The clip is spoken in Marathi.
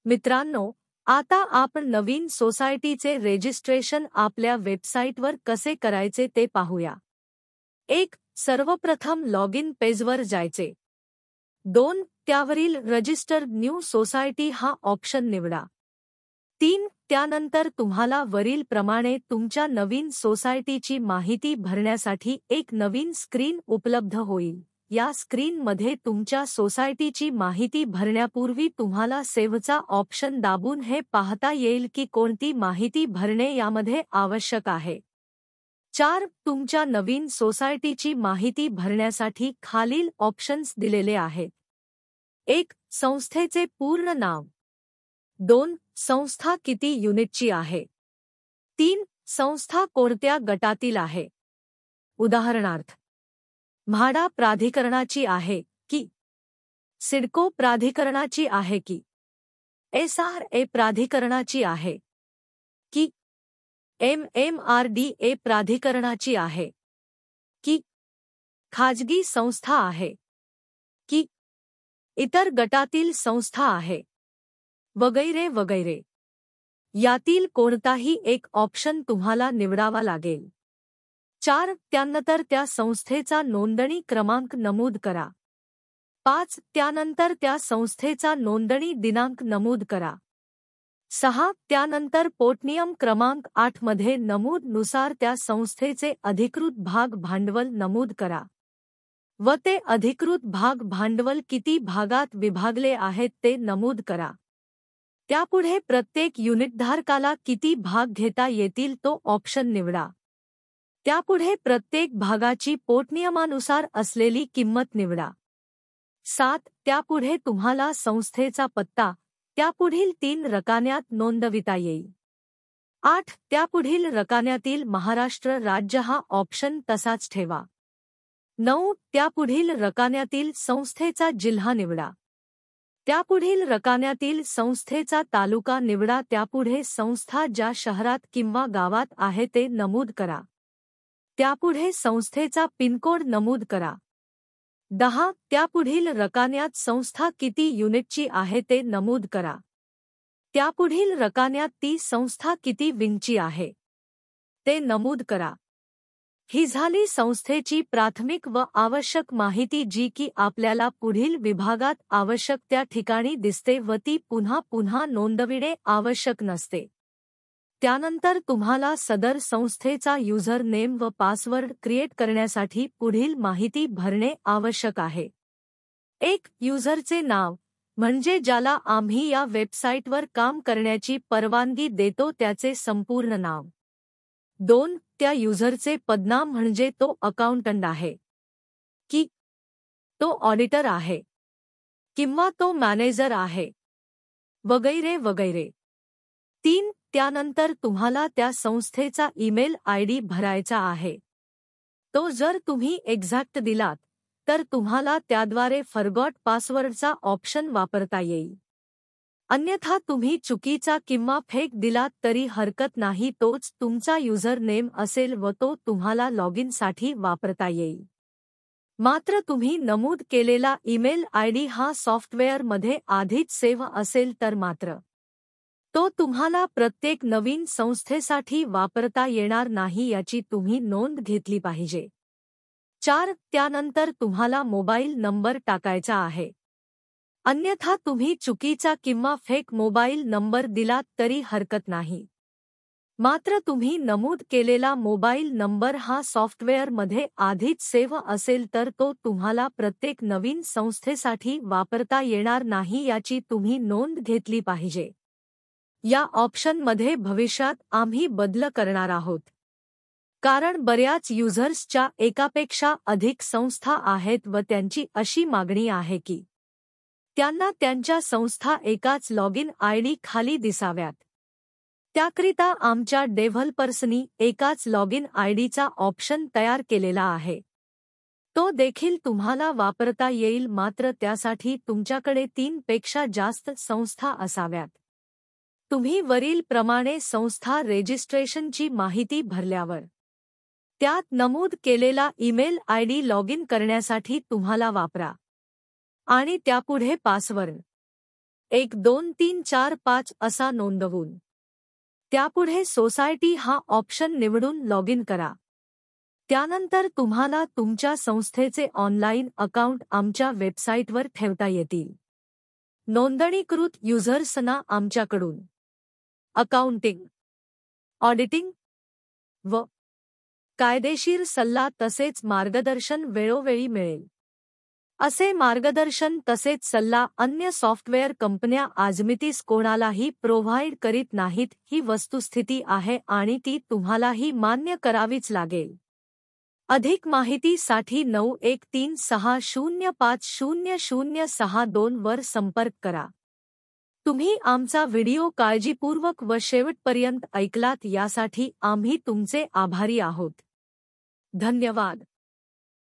मित्रांनो, आता आपण नवीन सोसायटीचे रजिस्ट्रेशन आपल्या वेबसाईटवर कसे करायचे ते पाहूया. 1. सर्वप्रथम लॉगिन पेजवर जायचे. 2. त्यावरील रजिस्टर न्यू सोसायटी हा ऑप्शन निवडा. 3. त्यानंतर तुम्हाला वरील प्रमाणे तुमच्या नवीन सोसायटीची माहिती भरण्यासाठी एक नवीन स्क्रीन उपलब्ध होईल. या स्क्रीनमध्ये तुमच्या सोसायटीची माहिती भरण्यापूर्वी तुम्हाला सेव्हचा ऑप्शन दाबून हे पाहता येईल की कोणती माहिती भरणे यामध्ये आवश्यक आहे. 4. तुमच्या नवीन सोसायटीची माहिती भरण्यासाठी खालील ऑप्शन्स दिलेले आहेत. 1. संस्थेचे पूर्ण नाव. 2. संस्था किती युनिटची आहे. 3. संस्था कोणत्या गटातील आहे. उदाहरणार्थ, म्हाडा प्राधिकरणाची आहे की सिडको प्राधिकरणाची आहे की SRA प्राधिकरणाची आहे की MMRDA प्राधिकरणाची आहे की खाजगी संस्था आहे की इतर गटातील संस्था आहे, वगैरे वगैरे. यातील कोणताही एक ऑप्शन तुम्हाला निवडावा लागेल. 4. त्यानंतर त्या संस्थेचा नोंदणी क्रमांक नमूद करा. 5. त्यानंतर त्या संस्थेचा नोंदणी दिनांक नमूद करा. 6. त्यानंतर पोर्टनियम क्रमांक 8 मध्ये नमूद नुसार त्या संस्थेचे अधिकृत भाग भांडवल नमूद करा व ते अधिकृत भाग भांडवल किती भागात विभागले आहेत ते नमूद करा. त्यापुढे प्रत्येक युनिटधारकाला किती भाग घेता येतील तो ऑप्शन निवडा. त्यापुढे प्रत्येक भागाची पोर्टनियमानुसार असलेली किंमत निवडा. 7. त्यापुढे तुम्हाला संस्थेचा पत्ता त्यापुढील 3 रकान्यात नोंदविता येईल. 8. त्यापुढील रकान्यातील महाराष्ट्र राज्य हा ऑप्शन तसाच ठेवा. 9. त्यापुढील रकान्यातील संस्थेचा जिल्हा निवडा. त्यापुढील रकान्यातील संस्थेचा तालुका निवडा. त्यापुढे संस्था ज्या शहरात किंवा गावात आहे ते नमूद करा. त्यापुढे संस्थेचा पिनकोड नमूद करा. 10. त्यापुढील रकान्यात संस्था किती युनिटची आहे ते नमूद करा. त्यापुढील रकान्यात ती संस्था किती विंगची आहे ते नमूद करा. ही झाली संस्थेची प्राथमिक व आवश्यक माहिती जी की आपल्याला पुढील विभागात आवश्यक त्या ठिकाणी दिसते व ती पुन्हा पुन्हा नोंदविणे आवश्यक नसते. त्यानंतर तुम्हाला सदर संस्थेचा युजर नेम व पासवर्ड क्रिएट करण्यासाठी पुढील माहिती भरणे आवश्यक आहे. 1. युजरचे नाव म्हणजे ज्याला आम्ही या वेबसाईटवर काम करण्याची परवानगी देतो त्याचे संपूर्ण नाव. 2. त्या युजरचे पदनाम म्हणजे तो अकाउंटंट आहे की तो ऑडिटर आहे किंवा तो मॅनेजर आहे, वगैरे वगैरे. 3. त्यानंतर तुम्हाला त्या संस्थेचा ईमेल ID भरायचा आहे. तो जर तुम्ही एक्झॅक्ट दिलात तर तुम्हाला त्याद्वारे फॉरगॉट पासवर्डचा ऑप्शन वापरता येईल. अन्यथा तुम्ही चुकीचा किंवा फेक दिलात तरी हरकत नाही, तोच तुमचा युजर नेम असेल व तो तुम्हाला लॉगिनसाठी वापरता येईल. मात्र तुम्ही नमूद केलेला ईमेल ID हा सॉफ्टवेअरमध्ये आधीच सेव्ह असेल तर मात्र तो तुम्हाला प्रत्येक नवीन संस्थेसाठी वापरता येणार नाही याची तुम्ही नोंद घेतली पाहिजे. 4. त्यानंतर तुम्हाला मोबाईल नंबर टाकायचा आहे. अन्यथा तुम्ही चुकीचा किंवा फेक मोबाईल नंबर दिलात तरी हरकत नाही. मात्र तुम्ही नमूद केलेला मोबाईल नंबर हा सॉफ्टवेअरमध्ये आधीच सेव्ह असेल तर तो तुम्हाला प्रत्येक नवीन संस्थेसाठी वापरता येणार नाही याची तुम्ही नोंद घेतली पाहिजे. या ऑप्शनमध्ये भविष्यात आम्ही बदल करणार आहोत. कारण बऱ्याच युजर्सच्या एकापेक्षा अधिक संस्था आहेत व त्यांची अशी मागणी आहे की त्यांना त्यांच्या संस्था एकाच लॉगिन ID खाली दिसाव्यात. त्याकरिता आमच्या डेव्हलपर्सनी एकाच लॉगिन IDचा ऑप्शन तयार केलेला आहे. तो देखील तुम्हाला वापरता येईल, मात्र त्यासाठी तुमच्याकडे 3 पेक्षा जास्त संस्था असाव्यात. तुम्ही वरील प्रमाणे संस्था रजिस्ट्रेशनची माहिती भरल्यावर त्यात नमूद केलेला ईमेल ID लॉगिन करण्यासाठी तुम्हाला वापरा आणि त्यापुढे पासवर्ड 1 2 3 4 5 असा नोंदवून त्यापुढे सोसायटी हा ऑप्शन निवडून लॉग इन करा. त्यानंतर तुम्हाला तुमच्या संस्थेचे ऑनलाईन अकाउंट आमच्या वेबसाईटवर ठेवता येतील. नोंदणीकृत युजर्सना आमच्याकडून अकाउंटिंग, ऑडिटिंग व कायदेशीर सल्ला तसेच मार्गदर्शन वेळोवेळी मिळेल. असे मार्गदर्शन तसेच सल्ला अन्य सॉफ्टवेअर कंपन्या आजमितीस कोणालाही प्रोव्हाइड करीत नाहीत ही वस्तुस्थिती आहे आणि ती तुम्हालाही मान्य करावीच लागेल. अधिक माहितीसाठी 9136050062 वर संपर्क करा. तुम्ही आमचा व्हिडिओ काळजीपूर्वक व शेवटपर्यंत ऐकलात यासाठी आम्ही तुमचे आभारी आहोत. धन्यवाद.